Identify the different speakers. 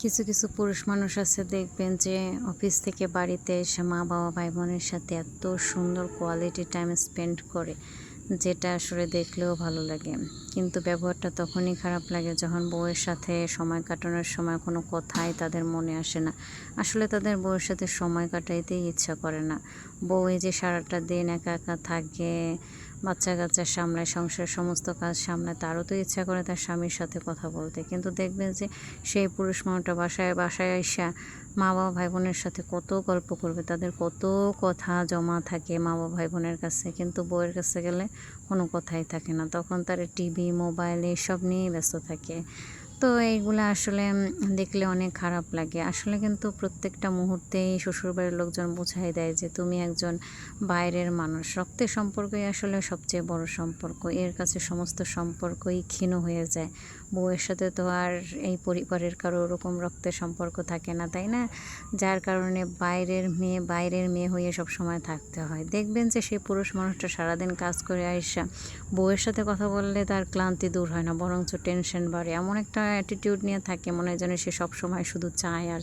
Speaker 1: কিছু কিছু পুরুষ মানুষ আছে দেখবেন যে অফিস থেকে বাড়িতে এসে মা বাবা ভাই বোনের সাথে এত সুন্দর কোয়ালিটি টাইম স্পেন্ড করে, যেটা আসলে দেখলেও ভালো লাগে। কিন্তু ব্যবহারটা তখনই খারাপ লাগে যখন বউয়ের সাথে সময় কাটানোর সময় কোনো কথাই তাদের মনে আসে না। আসলে তাদের বউয়ের সাথে সময় কাটাইতেই ইচ্ছা করে না। বউ এই যে সারাটা দিন একা একা থাকে, বাচ্চা কাচ্চা সামলায়, সংসারের সমস্ত কাজ সামলায়, তারও তো ইচ্ছা করে তার স্বামীর সাথে কথা বলতে। কিন্তু দেখবেন যে সেই পুরুষ মানুষটা বাসায় বাসায় আইসা মা বাবা ভাই বোনের সাথে কত গল্প করবে, তাদের কত কথা জমা থাকে মা বাবা ভাই বোনের কাছে, কিন্তু বউয়ের কাছে গেলে কোনো কথাই থাকে না। তখন তার টিভি মোবাইল এইসব নিয়েই ব্যস্ত থাকে। তো এইগুলো আসলে দেখলে অনেক খারাপ লাগে। আসলে কিন্তু প্রত্যেকটা মুহূর্তেই শ্বশুরবাড়ির লোকজন বুঝাই দেয় যে তুমি একজন বাইরের মানুষ। রক্তের সম্পর্কই আসলে সবচেয়ে বড় সম্পর্ক। এর কাছে সমস্ত সম্পর্কই ক্ষীণ হয়ে যায়। বউয়ের সাথে তো আর এই পরিবারের কারো ওরকম রক্তের সম্পর্ক থাকে না, তাই না? যার কারণে বাইরের মেয়ে হয়ে সবসময় থাকতে হয়। দেখবেন যে সেই পুরুষ মানুষটা সারাদিন কাজ করে আইসা বউয়ের সাথে কথা বললে তার ক্লান্তি দূর হয় না, বরঞ্চ টেনশন বাড়ে। এমন একটা অ্যাটিটিউড নিয়ে থাকে, মনে হয় যেন সে সবসময় শুধু চায় আর